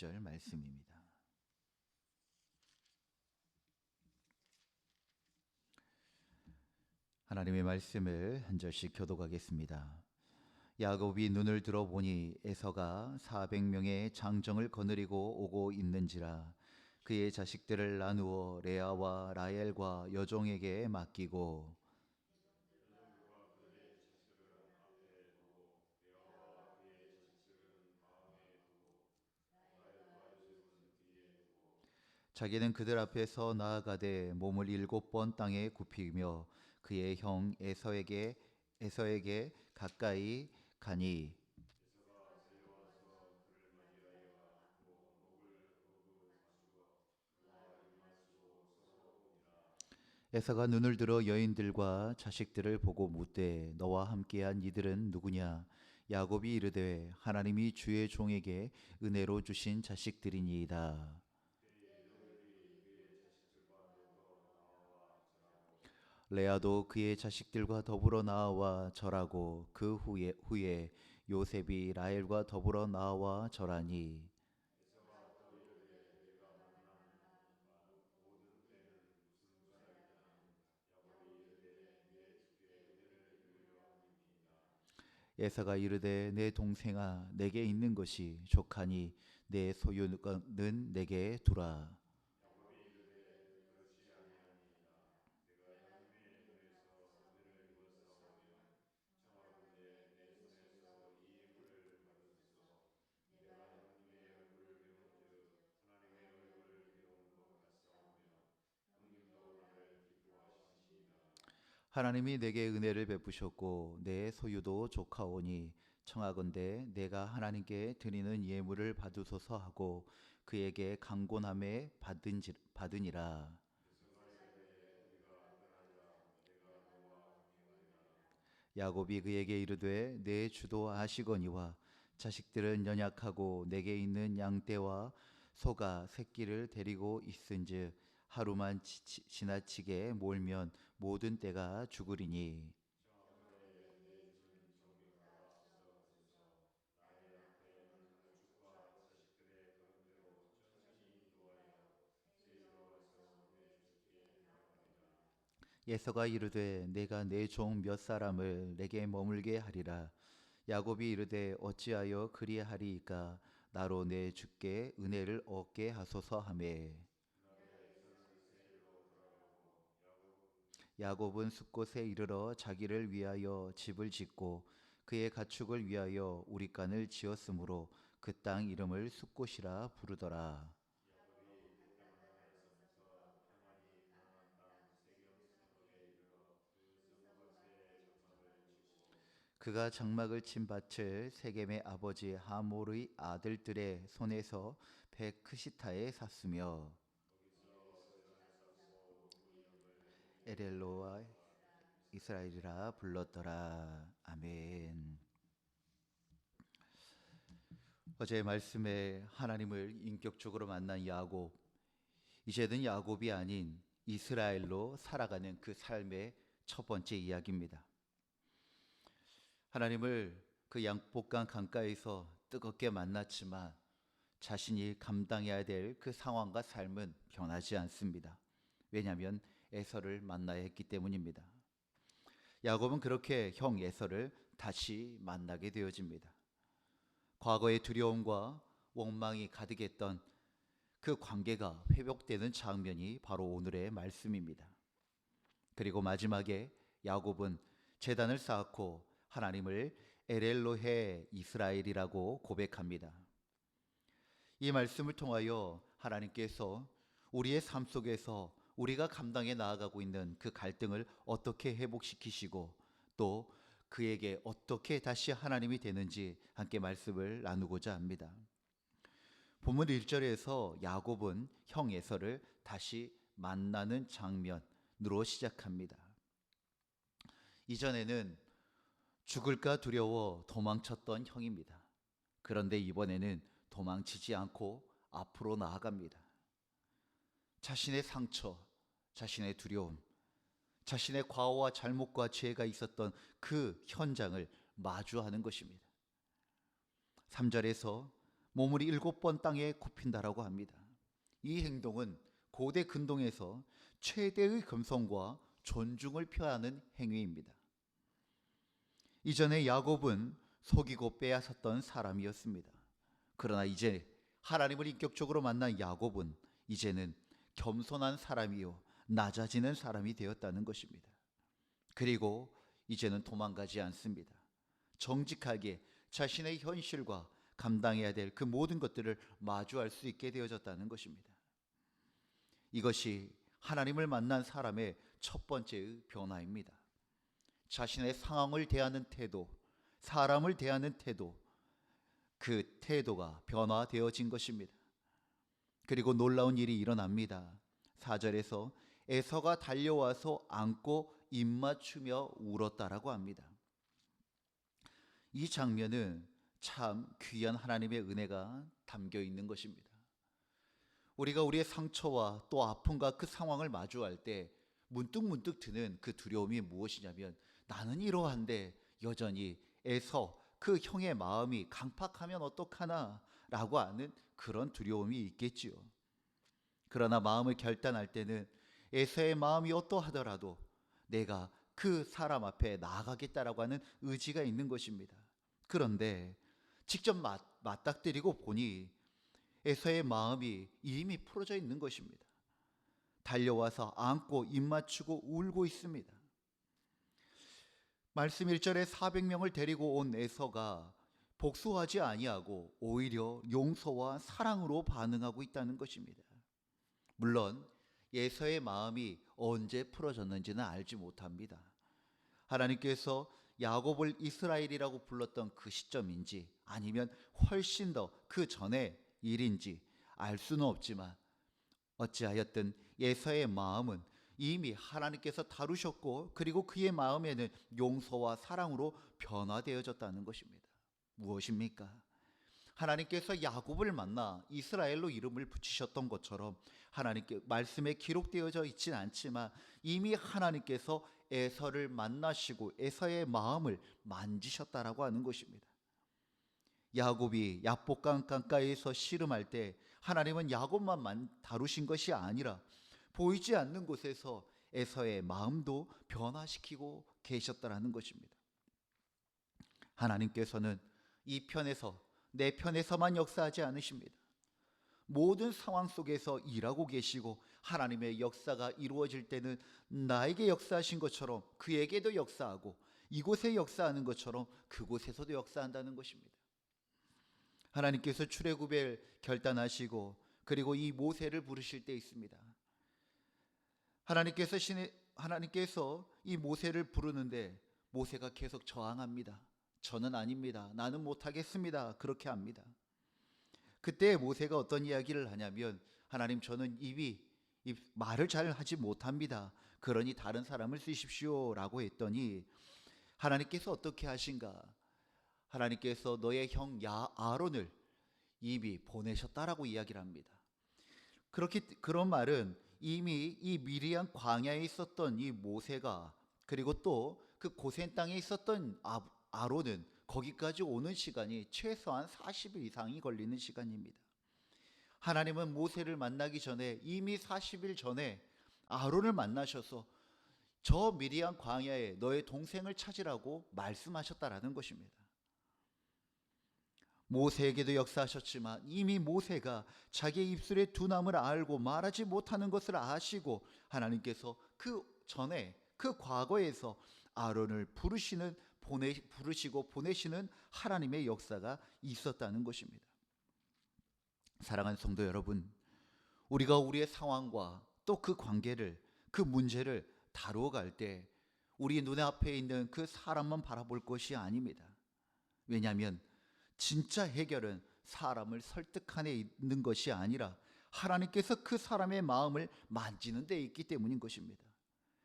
절 말씀입니다. 하나님의 말씀을 한 절씩 교독하겠습니다. 야곱이 눈을 들어보니 에서가 400명의 장정을 거느리고 오고 있는지라. 그의 자식들을 나누어 레아와 라헬과 여종에게 맡기고 자기는 그들 앞에서 나아가되 몸을 7번 땅에 굽히며 그의 형 에서에게 가까이 가니 에서가 눈을 들어 여인들과 자식들을 보고 묻되 너와 함께한 이들은 누구냐? 야곱이 이르되 하나님이 주의 종에게 은혜로 주신 자식들이니이다. 레아도 그의 자식들과 더불어 나와 절하고 그 후에 요셉이 라헬과 더불어 나와 절하니 에사가 이르되 내 동생아 내게 있는 것이 족하니 내 소유는 내게 두라. 하나님이 내게 은혜를 베푸셨고 내 소유도 족하오니 청하건대 내가 하나님께 드리는 예물을 받으소서 하고 그에게 강곤함에 받으니라. 야곱이 그에게 이르되 내 주도 아시거니와 자식들은 연약하고 내게 있는 양떼와 소가 새끼를 데리고 있은즉 하루만 지나치게 몰면 모든 떼가 죽으리니 예서가 이르되 내가 내 종 몇 사람을 내게 머물게 하리라. 야곱이 이르되 어찌하여 그리하리이까? 나로 내 주께 은혜를 얻게 하소서 하매 야곱은 숫곳에 이르러 자기를 위하여 집을 짓고 그의 가축을 위하여 우리간을 지었으므로 그 땅 이름을 숫곳이라 부르더라. 그가 장막을 친 밭을 세겜의 아버지 하몰의 아들들의 손에서 베크시타에 샀으며 에렐로와 이스라엘이라 불렀더라. 아멘. 어제 말씀에 하나님을 인격적으로 만난 야곱, 이제는 야곱이 아닌 이스라엘로 살아가는 그 삶의 첫 번째 이야기입니다. 하나님을 그 양복강 강가에서 뜨겁게 만났지만 자신이 감당해야 될 그 상황과 삶은 변하지 않습니다. 왜냐하면 에서를 만나야 했기 때문입니다. 야곱은 그렇게 형 에서를 다시 만나게 되어집니다. 과거의 두려움과 원망이 가득했던 그 관계가 회복되는 장면이 바로 오늘의 말씀입니다. 그리고 마지막에 야곱은 제단을 쌓고 하나님을 에렐로헤 이스라엘이라고 고백합니다. 이 말씀을 통하여 하나님께서 우리의 삶 속에서 우리가 감당해 나아가고 있는 그 갈등을 어떻게 회복시키시고 또 그에게 어떻게 다시 하나님이 되는지 함께 말씀을 나누고자 합니다. 본문 1절에서 야곱은 형 에서를 다시 만나는 장면으로 시작합니다. 이전에는 죽을까 두려워 도망쳤던 형입니다. 그런데 이번에는 도망치지 않고 앞으로 나아갑니다. 자신의 상처, 자신의 두려움, 자신의 과오와 잘못과 죄가 있었던 그 현장을 마주하는 것입니다. 3절에서 몸을 7번 땅에 굽힌다라고 합니다. 이 행동은 고대 근동에서 최대의 겸손과 존중을 표하는 행위입니다. 이전에 야곱은 속이고 빼앗았던 사람이었습니다. 그러나 이제 하나님을 인격적으로 만난 야곱은 이제는 겸손한 사람이요 낮아지는 사람이 되었다는 것입니다. 그리고 이제는 도망가지 않습니다. 정직하게 자신의 현실과 감당해야 될 그 모든 것들을 마주할 수 있게 되어졌다는 것입니다. 이것이 하나님을 만난 사람의 첫 번째의 변화입니다. 자신의 상황을 대하는 태도, 사람을 대하는 태도, 그 태도가 변화되어진 것입니다. 그리고 놀라운 일이 일어납니다. 4절에서 에서가 달려와서 안고 입맞추며 울었다라고 합니다. 이 장면은 참 귀한 하나님의 은혜가 담겨 있는 것입니다. 우리가 우리의 상처와 또 아픔과 그 상황을 마주할 때 문득 드는 그 두려움이 무엇이냐면, 나는 이러한데 여전히 에서 그 형의 마음이 강팍하면 어떡하나 라고 하는 그런 두려움이 있겠지요. 그러나 마음을 결단할 때는 에서의 마음이 어떠하더라도 내가 그 사람 앞에 나아가겠다라고 하는 의지가 있는 것입니다. 그런데 직접 맞닥뜨리고 보니 에서의 마음이 이미 풀어져 있는 것입니다. 달려와서 안고 입맞추고 울고 있습니다. 말씀 1절에 400명을 데리고 온 에서가 복수하지 아니하고 오히려 용서와 사랑으로 반응하고 있다는 것입니다. 물론 에서의 마음이 언제 풀어졌는지는 알지 못합니다. 하나님께서 야곱을 이스라엘이라고 불렀던 그 시점인지 아니면 훨씬 더 그 전의 일인지 알 수는 없지만, 어찌하였든 에서의 마음은 이미 하나님께서 다루셨고, 그리고 그의 마음에는 용서와 사랑으로 변화되어졌다는 것입니다. 무엇입니까? 하나님께서 야곱을 만나 이스라엘로 이름을 붙이셨던 것처럼 하나님께 말씀에 기록되어져 있진 않지만 이미 하나님께서 에서를 만나시고 에서의 마음을 만지셨다라고 하는 것입니다. 야곱이 야복강 강가에서 씨름할 때 하나님은 야곱만 다루신 것이 아니라 보이지 않는 곳에서 에서의 마음도 변화시키고 계셨다라는 것입니다. 하나님께서는 이 편에서 내 편에서만 역사하지 않으십니다. 모든 상황 속에서 일하고 계시고 하나님의 역사가 이루어질 때는 나에게 역사하신 것처럼 그에게도 역사하고 이곳에 역사하는 것처럼 그곳에서도 역사한다는 것입니다. 하나님께서 출애굽을 결단하시고 그리고 이 모세를 부르실 때 있습니다. 하나님께서 이 모세를 부르는데 모세가 계속 저항합니다. 저는 아닙니다. 나는 못하겠습니다. 그렇게 합니다. 그때 모세가 어떤 이야기를 하냐면, 하나님, 저는 입이 말을 잘 하지 못합니다. 그러니 다른 사람을 쓰십시오 라고 했더니 하나님께서 어떻게 하신가? 하나님께서 너의 형 아론을 이미 보내셨다라고 이야기를 합니다. 그런 말은 이미 이 미리안 광야에 있었던 이 모세가, 그리고 또 그 고센 땅에 있었던 아론은 거기까지 오는 시간이 최소한 40일 이상이 걸리는 시간입니다. 하나님은 모세를 만나기 전에 이미 40일 전에 아론을 만나셔서 저 미리안 광야에 너의 동생을 찾으라고 말씀하셨다라는 것입니다. 모세에게도 역사하셨지만 이미 모세가 자기의 입술의 둔함을 알고 말하지 못하는 것을 아시고 하나님께서 그 전에 그 과거에서 아론을 부르시고 보내시는 하나님의 역사가 있었다는 것입니다. 사랑하는 성도 여러분, 우리가 우리의 상황과 또 그 관계를, 그 문제를 다루어 갈 때 우리 눈에 앞에 있는 그 사람만 바라볼 것이 아닙니다. 왜냐하면 진짜 해결은 사람을 설득하는 데 있는 것이 아니라 하나님께서 그 사람의 마음을 만지는 데 있기 때문인 것입니다.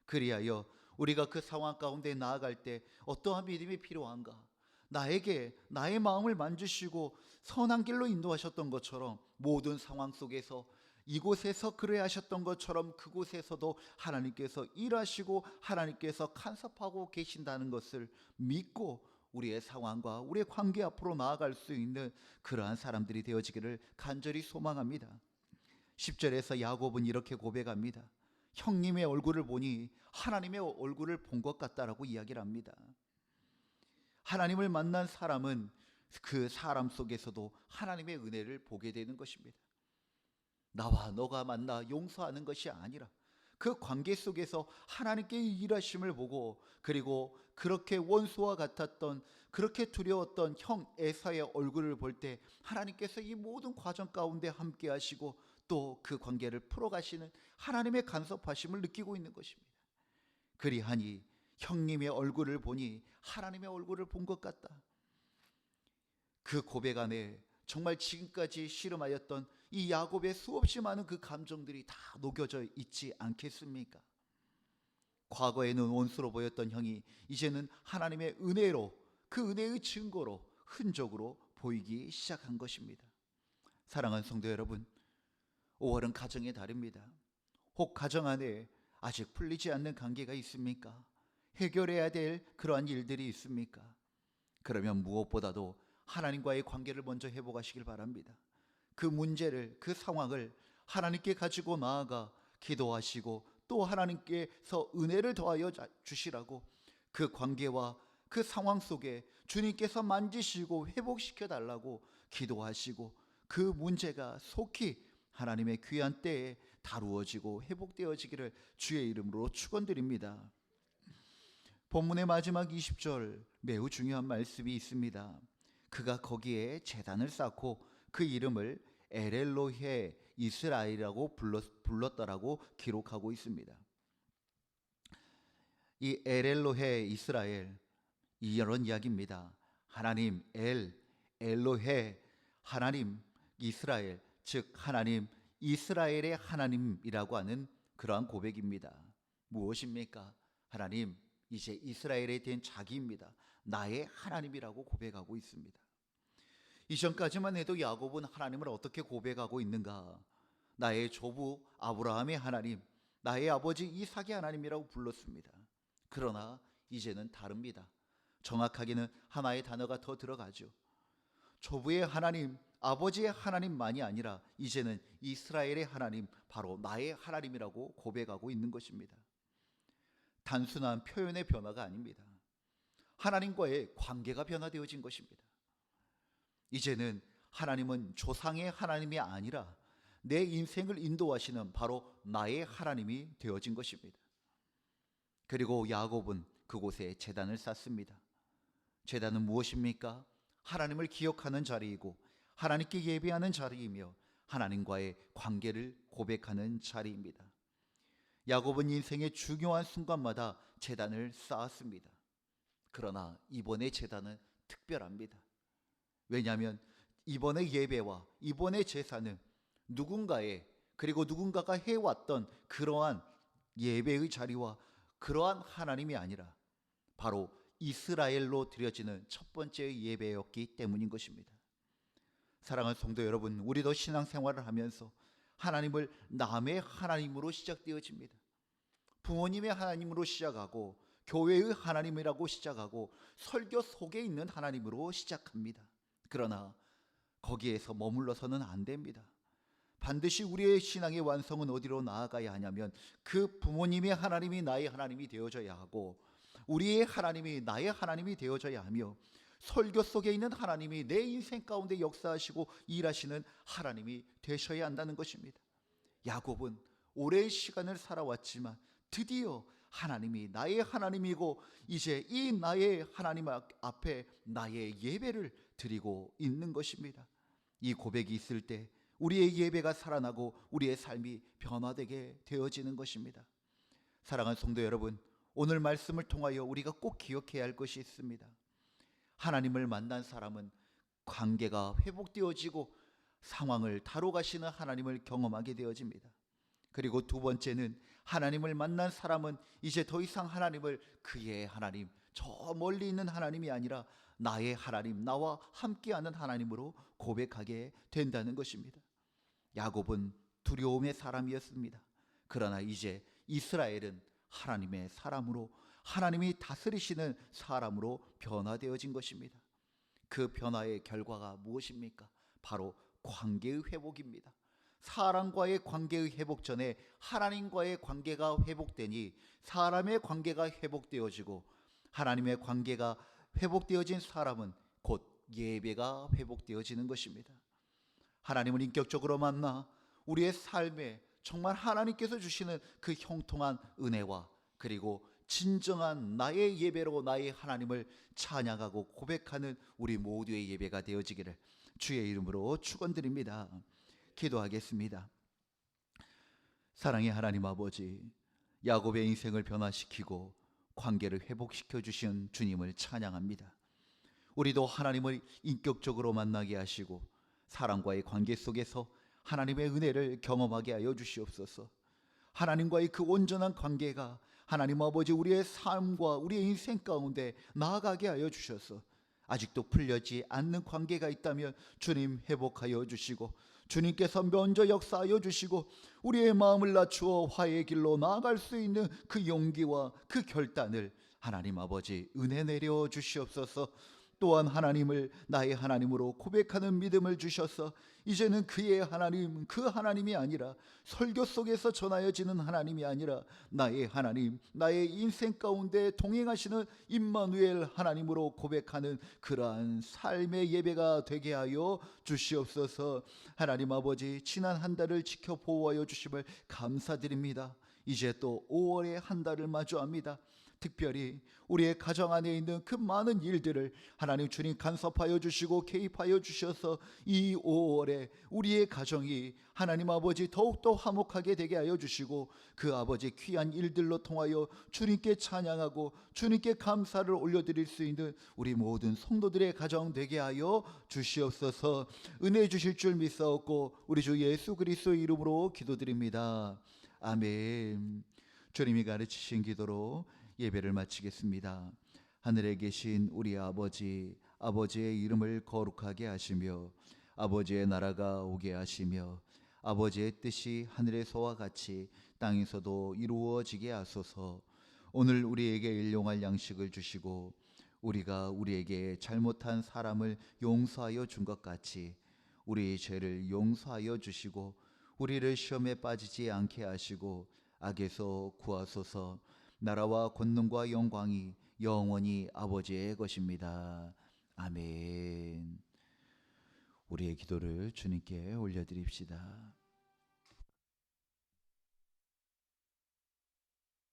그리하여 우리가 그 상황 가운데 나아갈 때 어떠한 믿음이 필요한가? 나에게 나의 마음을 만지시고 선한 길로 인도하셨던 것처럼 모든 상황 속에서 이곳에서 그래 하셨던 것처럼 그곳에서도 하나님께서 일하시고 하나님께서 간섭하고 계신다는 것을 믿고 우리의 상황과 우리의 관계 앞으로 나아갈 수 있는 그러한 사람들이 되어지기를 간절히 소망합니다. 10절에서 야곱은 이렇게 고백합니다. 형님의 얼굴을 보니 하나님의 얼굴을 본 것 같다라고 이야기를 합니다. 하나님을 만난 사람은 그 사람 속에서도 하나님의 은혜를 보게 되는 것입니다. 나와 너가 만나 용서하는 것이 아니라 그 관계 속에서 하나님께 일하심을 보고, 그리고 그렇게 원수와 같았던, 그렇게 두려웠던 형 에사의 얼굴을 볼 때 하나님께서 이 모든 과정 가운데 함께 하시고 또 그 관계를 풀어가시는 하나님의 간섭하심을 느끼고 있는 것입니다. 그리하니 형님의 얼굴을 보니 하나님의 얼굴을 본 것 같다. 그 고백 안에 정말 지금까지 씨름하였던 이 야곱의 수없이 많은 그 감정들이 다 녹여져 있지 않겠습니까? 과거에는 원수로 보였던 형이 이제는 하나님의 은혜로, 그 은혜의 증거로, 흔적으로 보이기 시작한 것입니다. 사랑하는 성도 여러분, 5월은 가정의 달입니다. 혹 가정 안에 아직 풀리지 않는 관계가 있습니까? 해결해야 될 그러한 일들이 있습니까? 그러면 무엇보다도 하나님과의 관계를 먼저 회복하시길 바랍니다. 그 문제를, 그 상황을 하나님께 가지고 나아가 기도하시고 또 하나님께서 은혜를 더하여 주시라고 그 관계와 그 상황 속에 주님께서 만지시고 회복시켜 달라고 기도하시고 그 문제가 속히 하나님의 귀한 때에 다루어지고 회복되어지기를 주의 이름으로 축원드립니다. 본문의 마지막 20절 매우 중요한 말씀이 있습니다. 그가 거기에 제단을 쌓고 그 이름을 엘엘로헤 이스라엘이라고 불렀다라고 기록하고 있습니다. 이 엘엘로헤 이스라엘, 이런 이야기입니다. 하나님 엘로헤, 하나님 이스라엘, 즉 하나님 이스라엘의 하나님이라고 하는 그러한 고백입니다. 무엇입니까? 하나님 이제 이스라엘에 대한 자기입니다. 나의 하나님이라고 고백하고 있습니다. 이전까지만 해도 야곱은 하나님을 어떻게 고백하고 있는가? 나의 조부 아브라함의 하나님, 나의 아버지 이삭의 하나님이라고 불렀습니다. 그러나 이제는 다릅니다. 정확하게는 하나의 단어가 더 들어가죠. 조부의 하나님, 아버지의 하나님만이 아니라 이제는 이스라엘의 하나님, 바로 나의 하나님이라고 고백하고 있는 것입니다. 단순한 표현의 변화가 아닙니다. 하나님과의 관계가 변화되어진 것입니다. 이제는 하나님은 조상의 하나님이 아니라 내 인생을 인도하시는 바로 나의 하나님이 되어진 것입니다. 그리고 야곱은 그곳에 제단을 쌓습니다. 제단은 무엇입니까? 하나님을 기억하는 자리이고 하나님께 예배하는 자리이며 하나님과의 관계를 고백하는 자리입니다. 야곱은 인생의 중요한 순간마다 제단을 쌓았습니다. 그러나 이번의 제단은 특별합니다. 왜냐하면 이번의 예배와 이번의 제사는 누군가의, 그리고 누군가가 해왔던 그러한 예배의 자리와 그러한 하나님이 아니라 바로 이스라엘로 드려지는 첫 번째의 예배였기 때문인 것입니다. 사랑하는 성도 여러분, 우리도 신앙생활을 하면서 하나님을 남의 하나님으로 시작되어집니다. 부모님의 하나님으로 시작하고 교회의 하나님이라고 시작하고 설교 속에 있는 하나님으로 시작합니다. 그러나 거기에서 머물러서는 안 됩니다. 반드시 우리의 신앙의 완성은 어디로 나아가야 하냐면 그 부모님의 하나님이 나의 하나님이 되어져야 하고 우리의 하나님이 나의 하나님이 되어져야 하며 설교 속에 있는 하나님이 내 인생 가운데 역사하시고 일하시는 하나님이 되셔야 한다는 것입니다. 야곱은 오랜 시간을 살아왔지만 드디어 하나님이 나의 하나님이고 이제 이 나의 하나님 앞에 나의 예배를 드리고 있는 것입니다. 이 고백이 있을 때 우리의 예배가 살아나고 우리의 삶이 변화되게 되어지는 것입니다. 사랑하는 성도 여러분, 오늘 말씀을 통하여 우리가 꼭 기억해야 할 것이 있습니다. 하나님을 만난 사람은 관계가 회복되어지고 상황을 다뤄가시는 하나님을 경험하게 되어집니다. 그리고 두 번째는 하나님을 만난 사람은 이제 더 이상 하나님을 그의 하나님, 저 멀리 있는 하나님이 아니라 나의 하나님, 나와 함께하는 하나님으로 고백하게 된다는 것입니다. 야곱은 두려움의 사람이었습니다. 그러나 이제 이스라엘은 하나님의 사람으로 하나님이 다스리시는 사람으로 변화되어진 것입니다. 그 변화의 결과가 무엇입니까? 바로 관계의 회복입니다. 사람과의 관계의 회복 전에 하나님과의 관계가 회복되니 사람의 관계가 회복되어지고, 하나님의 관계가 회복되어진 사람은 곧 예배가 회복되어지는 것입니다. 하나님을 인격적으로 만나 우리의 삶에 정말 하나님께서 주시는 그 형통한 은혜와, 그리고 진정한 나의 예배로 나의 하나님을 찬양하고 고백하는 우리 모두의 예배가 되어지기를 주의 이름으로 축원드립니다. 기도하겠습니다. 사랑의 하나님 아버지, 야곱의 인생을 변화시키고 관계를 회복시켜 주신 주님을 찬양합니다. 우리도 하나님을 인격적으로 만나게 하시고 사람과의 관계 속에서 하나님의 은혜를 경험하게 하여 주시옵소서. 하나님과의 그 온전한 관계가 하나님 아버지 우리의 삶과 우리의 인생 가운데 나아가게 하여 주셔서, 아직도 풀려지 않는 관계가 있다면 주님 회복하여 주시고, 주님께서 먼저 역사하여 주시고 우리의 마음을 낮추어 화해의 길로 나아갈 수 있는 그 용기와 그 결단을 하나님 아버지 은혜 내려 주시옵소서. 또한 하나님을 나의 하나님으로 고백하는 믿음을 주셔서 이제는 그의 하나님, 그 하나님이 아니라 설교 속에서 전하여지는 하나님이 아니라 나의 하나님, 나의 인생 가운데 동행하시는 임마누엘 하나님으로 고백하는 그러한 삶의 예배가 되게 하여 주시옵소서. 하나님 아버지, 지난 한 달을 지켜 보호하여 주심을 감사드립니다. 이제 또 5월의 한 달을 마주합니다. 특별히 우리의 가정 안에 있는 그 많은 일들을 하나님 주님 간섭하여 주시고 개입하여 주셔서 이 5월에 우리의 가정이 하나님 아버지 더욱더 화목하게 되게 하여 주시고, 그 아버지 귀한 일들로 통하여 주님께 찬양하고 주님께 감사를 올려드릴 수 있는 우리 모든 성도들의 가정 되게 하여 주시옵소서. 은혜 주실 줄 믿사옵고 우리 주 예수 그리스도의 이름으로 기도드립니다. 아멘. 주님이 가르치신 기도로 예배를 마치겠습니다. 하늘에 계신 우리 아버지, 아버지의 이름을 거룩하게 하시며 아버지의 나라가 오게 하시며 아버지의 뜻이 하늘에서와 같이 땅에서도 이루어지게 하소서. 오늘 우리에게 일용할 양식을 주시고 우리가 우리에게 잘못한 사람을 용서하여 준 것 같이 우리의 죄를 용서하여 주시고 우리를 시험에 빠지지 않게 하시고 악에서 구하소서. 나라와 권능과 영광이 영원히 아버지의 것입니다. 아멘. 우리의 기도를 주님께 올려드립시다.